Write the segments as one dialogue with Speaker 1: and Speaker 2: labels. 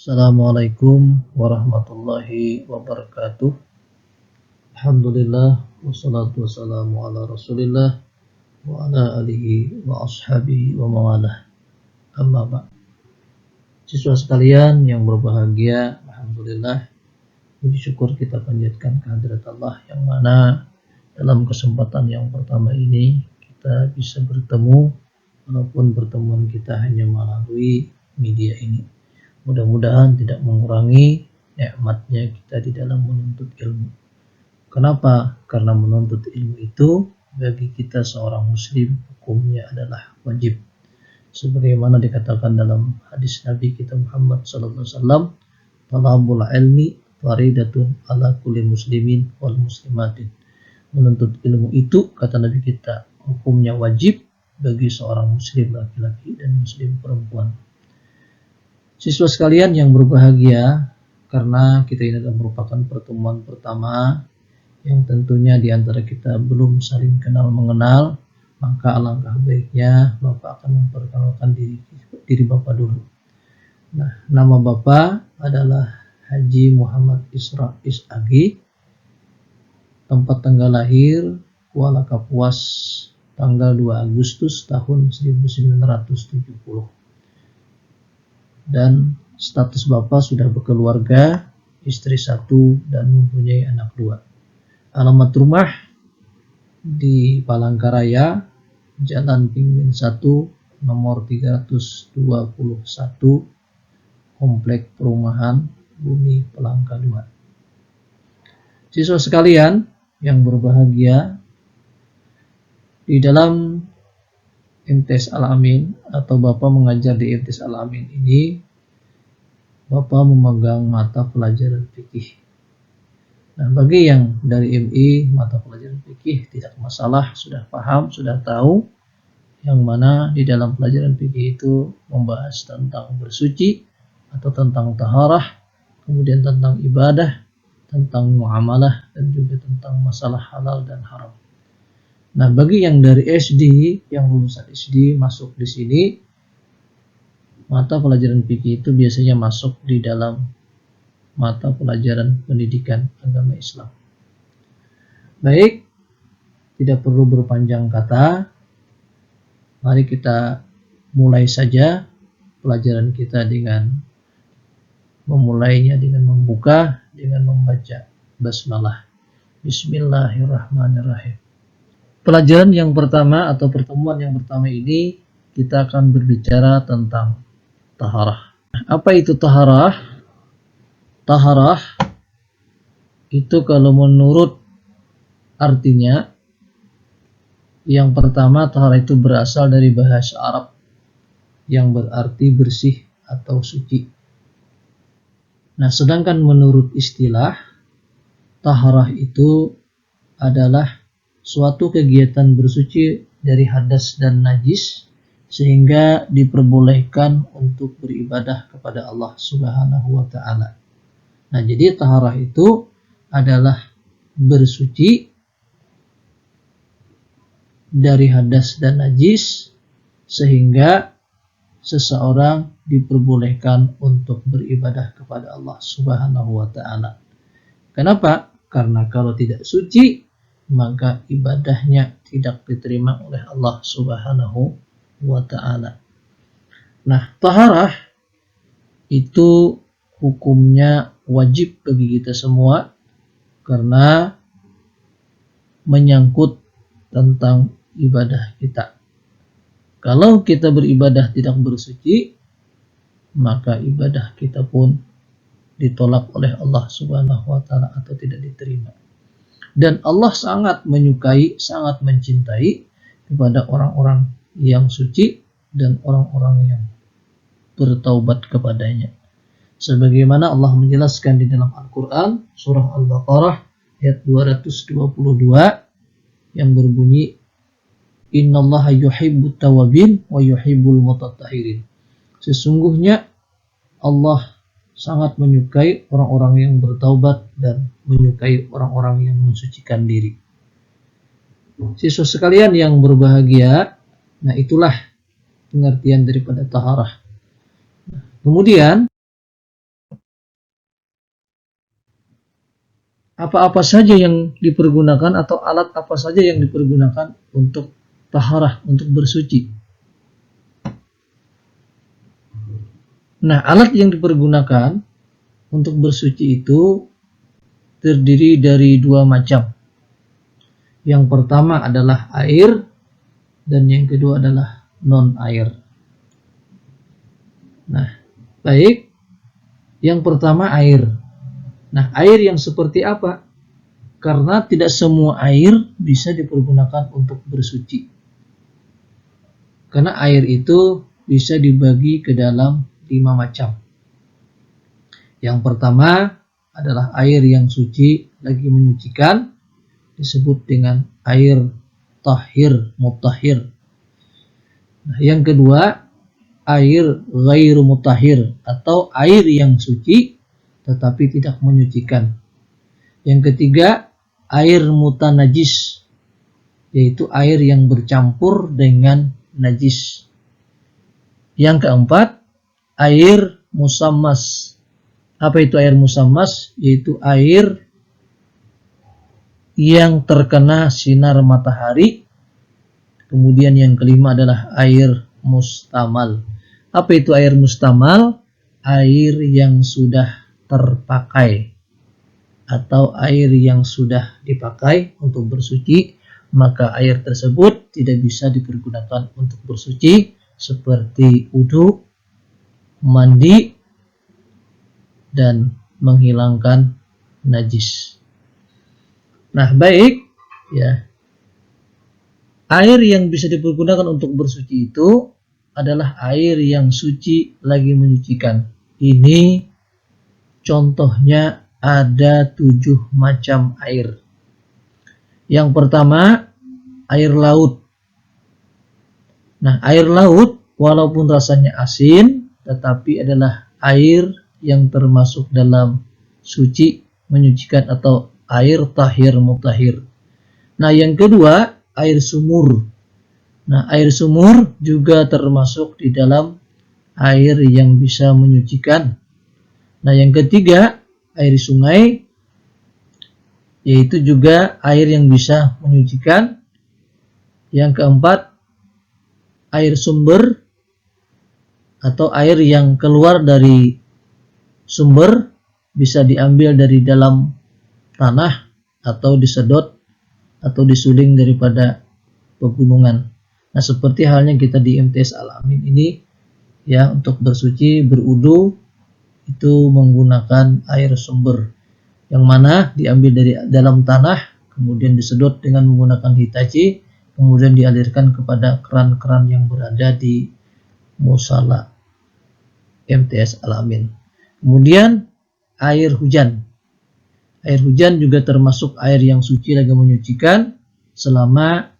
Speaker 1: Assalamualaikum warahmatullahi wabarakatuh. Alhamdulillah wassalatu wassalamu ala Rasulillah wa ala alihi wa ashabihi wa mawalah. Amma ba'd. Siswa sekalian yang berbahagia, alhamdulillah, puji syukur kita panjatkan kehadirat Allah yang mana dalam kesempatan yang pertama ini kita bisa bertemu, walaupun pertemuan kita hanya melalui media ini. Mudah-mudahan tidak mengurangi nikmatnya kita di dalam menuntut ilmu. Kenapa? Karena menuntut ilmu itu bagi kita seorang muslim hukumnya adalah wajib. Sebagaimana dikatakan dalam hadis Nabi kita Muhammad SAW, talabul ilmi faridatun ala kulli muslimin wal muslimatin. Menuntut ilmu itu, kata Nabi kita, hukumnya wajib bagi seorang muslim laki-laki dan muslim perempuan. Siswa sekalian yang berbahagia, karena kita ini adalah merupakan pertemuan pertama yang tentunya di antara kita belum saling kenal mengenal, maka alangkah baiknya Bapak akan memperkenalkan diri Bapak dulu. Nah, nama Bapak adalah Haji Muhammad Isra Isagi, tempat tanggal lahir Kuala Kapuas, tanggal 2 Agustus tahun 1970. Dan status Bapak sudah berkeluarga, istri 1 dan mempunyai anak 2. Alamat rumah di Palangkaraya, Jalan Pingwin 1, nomor 321, Komplek Perumahan Bumi Pelangka 2. Siswa sekalian yang berbahagia, di dalam MTs Al-Amin atau Bapak mengajar di MTs Al-Amin ini, Bapak memegang mata pelajaran fikih. Nah, bagi yang dari MI mata pelajaran fikih tidak masalah, sudah paham, sudah tahu yang mana di dalam pelajaran fikih itu membahas tentang bersuci atau tentang taharah, kemudian tentang ibadah, tentang muamalah, dan juga tentang masalah halal dan haram. Nah, bagi yang dari SD, yang lulusan SD masuk di sini, mata pelajaran fikih itu biasanya masuk di dalam mata pelajaran pendidikan agama Islam. Baik, tidak perlu berpanjang kata, mari kita mulai saja pelajaran kita dengan memulainya dengan membuka, dengan membaca basmalah. Bismillahirrahmanirrahim. Pelajaran yang pertama atau pertemuan yang pertama ini kita akan berbicara tentang taharah. Apa itu taharah? Taharah itu kalau menurut artinya, yang pertama taharah itu berasal dari bahasa Arab yang berarti bersih atau suci. Nah, sedangkan menurut istilah, taharah itu adalah suatu kegiatan bersuci dari hadas dan najis sehingga diperbolehkan untuk beribadah kepada Allah Subhanahu wa taala. Nah, jadi taharah itu adalah bersuci dari hadas dan najis sehingga seseorang diperbolehkan untuk beribadah kepada Allah Subhanahu wa taala. Kenapa? Karena kalau tidak suci, maka ibadahnya tidak diterima oleh Allah Subhanahu wa ta'ala. Nah, taharah itu hukumnya wajib bagi kita semua karena menyangkut tentang ibadah kita. Kalau kita beribadah tidak bersuci, maka ibadah kita pun ditolak oleh Allah Subhanahu wa ta'ala atau tidak diterima. Dan Allah sangat menyukai, sangat mencintai kepada orang-orang yang suci dan orang-orang yang bertaubat kepadanya. Sebagaimana Allah menjelaskan di dalam Al-Quran, surah Al-Baqarah ayat 222 yang berbunyi, Innallaha yuhibbut tawabin wa yuhibbul mutatahhirin. Sesungguhnya Allah sangat menyukai orang-orang yang bertaubat dan menyukai orang-orang yang mensucikan diri. Siswa sekalian yang berbahagia, nah itulah pengertian daripada taharah. Kemudian apa-apa saja yang dipergunakan atau alat apa saja yang dipergunakan untuk taharah, untuk bersuci. Nah, alat yang dipergunakan untuk bersuci itu terdiri dari dua macam. Yang pertama adalah air dan yang kedua adalah non-air. Nah, baik. Yang pertama air. Nah, air yang seperti apa? Karena tidak semua air bisa dipergunakan untuk bersuci. Karena air itu bisa dibagi ke dalam 5 macam. Yang pertama adalah air yang suci lagi menyucikan, disebut dengan air tahir, mutahhir. Nah, yang kedua, air ghairu mutahhir atau air yang suci tetapi tidak menyucikan. Yang ketiga, air mutanajis, yaitu air yang bercampur dengan najis. Yang keempat, air musammas. Apa itu air musammas? Yaitu air yang terkena sinar matahari. Kemudian yang kelima adalah air mustamal. Apa itu air mustamal? Air yang sudah terpakai atau air yang sudah dipakai untuk bersuci, maka air tersebut tidak bisa dipergunakan untuk bersuci seperti wudu, mandi, dan menghilangkan najis. Nah, baik ya. Air yang bisa dipergunakan untuk bersuci itu adalah air yang suci lagi menyucikan. Ini contohnya ada 7 macam air. Yang pertama, air laut. Nah, air laut walaupun rasanya asin, tetapi adalah air yang termasuk dalam suci, menyucikan atau air tahir mutahhir. Nah, yang kedua, air sumur. Nah, air sumur juga termasuk di dalam air yang bisa menyucikan. Nah, yang ketiga, air sungai, yaitu juga air yang bisa menyucikan. Yang keempat, air sumber atau air yang keluar dari sumber, bisa diambil dari dalam tanah atau disedot atau disuling daripada pegunungan. Nah, seperti halnya kita di MTS Al-Amin ini ya, untuk bersuci berwudu itu menggunakan air sumber yang mana diambil dari dalam tanah, kemudian disedot dengan menggunakan Hitachi, kemudian dialirkan kepada keran-keran yang berada di musala MTS Al-Amin. Kemudian air hujan. Air hujan juga termasuk air yang suci lagi menyucikan selama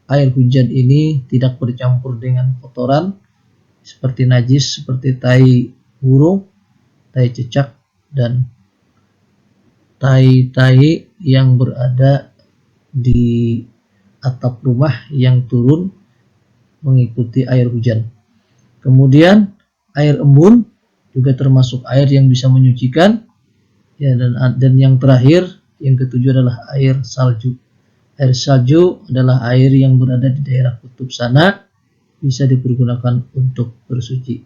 Speaker 1: air hujan ini tidak bercampur dengan kotoran seperti najis, seperti tai burung, tai cecak, dan tai-tai yang berada di atap rumah yang turun mengikuti air hujan. Kemudian air embun juga termasuk air yang bisa menyucikan ya, dan yang terakhir, yang ketujuh adalah air salju. Air salju adalah air yang berada di daerah kutub sana, bisa dipergunakan untuk bersuci.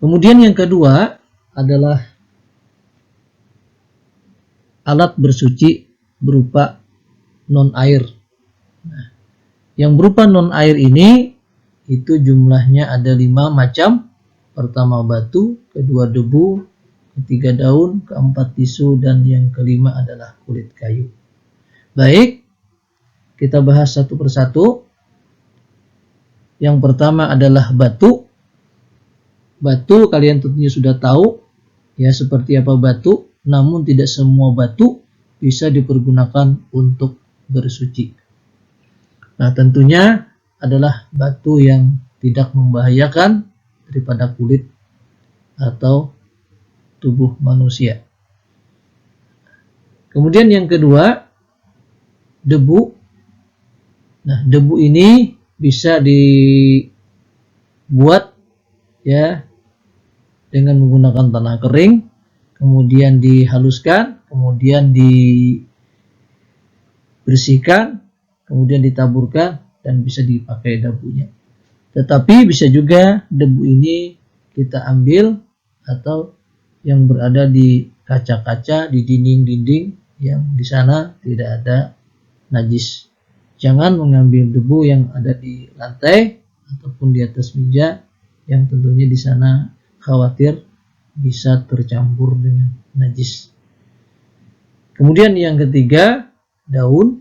Speaker 1: Kemudian yang kedua adalah alat bersuci berupa non-air. Nah, yang berupa non-air ini itu jumlahnya ada 5 macam. Pertama batu, kedua debu, ketiga daun, keempat tisu, dan yang kelima adalah kulit kayu. Baik, kita bahas satu persatu. Yang pertama adalah batu. Batu kalian tentunya sudah tahu ya seperti apa batu, namun tidak semua batu bisa dipergunakan untuk bersuci. Nah, tentunya adalah batu yang tidak membahayakan daripada kulit atau tubuh manusia. Kemudian yang kedua, debu. Nah, debu ini bisa dibuat ya dengan menggunakan tanah kering, kemudian dihaluskan, kemudian dibersihkan, kemudian ditaburkan, dan bisa dipakai debunya. Tetapi bisa juga debu ini kita ambil atau yang berada di kaca-kaca, di dinding-dinding yang di sana tidak ada najis. Jangan mengambil debu yang ada di lantai ataupun di atas meja yang tentunya di sana khawatir bisa tercampur dengan najis. Kemudian yang ketiga, daun.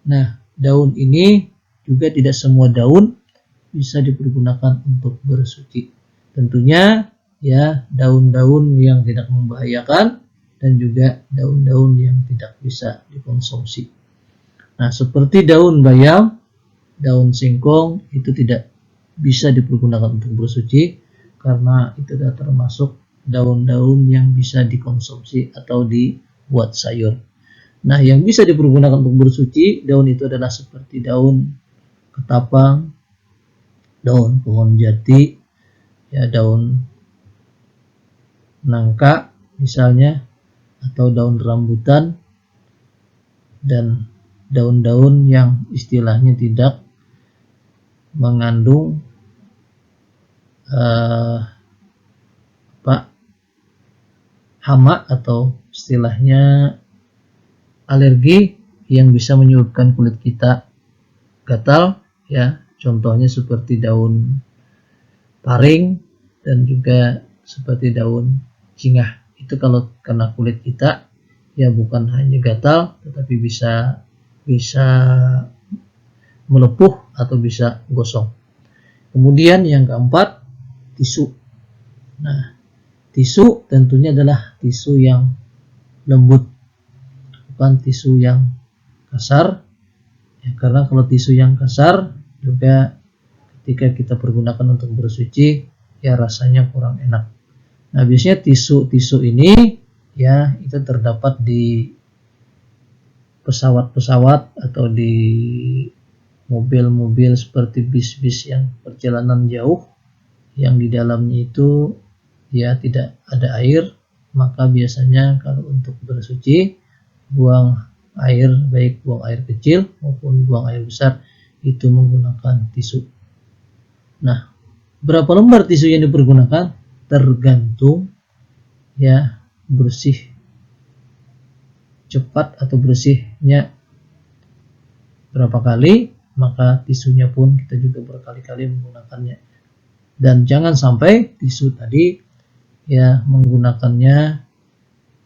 Speaker 1: Nah, daun ini juga tidak semua daun bisa dipergunakan untuk bersuci. Tentunya ya daun-daun yang tidak membahayakan dan juga daun-daun yang tidak bisa dikonsumsi. Nah, seperti daun bayam, daun singkong itu tidak bisa dipergunakan untuk bersuci karena itu sudah termasuk daun-daun yang bisa dikonsumsi atau dibuat sayur. Nah, yang bisa dipergunakan untuk bersuci, daun itu adalah seperti daun ketapang, daun pohon jati, ya daun nangka misalnya, atau daun rambutan, dan daun-daun yang istilahnya tidak mengandung hama atau istilahnya alergi yang bisa menyebabkan kulit kita gatal, ya contohnya seperti daun paring dan juga seperti daun cingah. Itu kalau kena kulit kita ya bukan hanya gatal tetapi bisa melepuh atau bisa gosong. Kemudian yang keempat, tisu. Nah, tisu tentunya adalah tisu yang lembut, bukan tisu yang kasar. Ya, karena kalau tisu yang kasar juga ketika kita pergunakan untuk bersuci ya rasanya kurang enak. Nah, biasanya tisu ini ya itu terdapat di pesawat-pesawat atau di mobil-mobil seperti bis-bis yang perjalanan jauh yang di dalamnya itu ya tidak ada air, maka biasanya kalau untuk bersuci buang air, baik buang air kecil maupun buang air besar itu menggunakan tisu. Nah, berapa lembar tisu yang dipergunakan tergantung ya bersih cepat atau bersihnya berapa kali, maka tisunya pun kita juga berkali-kali menggunakannya. Dan jangan sampai tisu tadi ya menggunakannya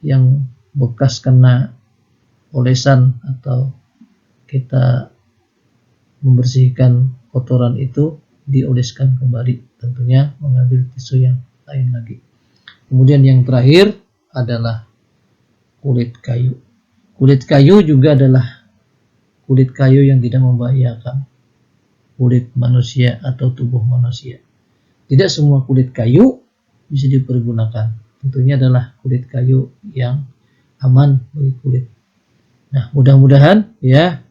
Speaker 1: yang bekas kena olesan atau kita membersihkan kotoran itu dioleskan kembali, tentunya mengambil tisu yang lain lagi. Kemudian yang terakhir adalah kulit kayu. Kulit kayu juga adalah kulit kayu yang tidak membahayakan kulit manusia atau tubuh manusia. Tidak semua kulit kayu bisa dipergunakan. Tentunya adalah kulit kayu yang aman bagi kulit. Nah, mudah-mudahan ya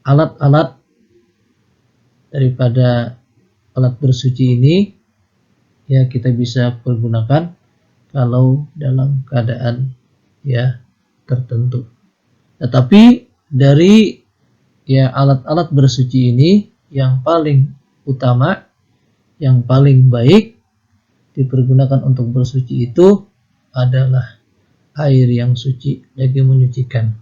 Speaker 1: alat-alat daripada alat bersuci ini ya kita bisa pergunakan kalau dalam keadaan ya tertentu. Tetapi dari ya alat-alat bersuci ini yang paling utama, yang paling baik dipergunakan untuk bersuci itu adalah air yang suci bagi menyucikan.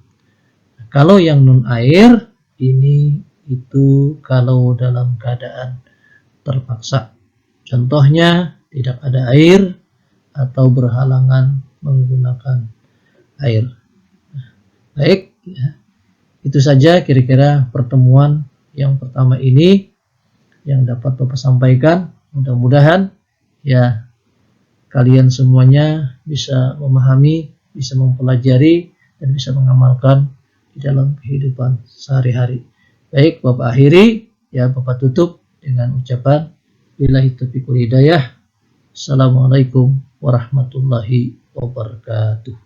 Speaker 1: Kalau yang non air ini itu kalau dalam keadaan terpaksa. Contohnya tidak ada air atau berhalangan menggunakan air. Baik, ya. Itu saja kira-kira pertemuan yang pertama ini yang dapat Bapak sampaikan. Mudah-mudahan ya kalian semuanya bisa memahami, bisa mempelajari dan bisa mengamalkan di dalam kehidupan sehari-hari. Baik, Bapak akhiri, ya Bapak tutup dengan ucapan billahi taufiq wal hidayah. Assalamualaikum warahmatullahi wabarakatuh.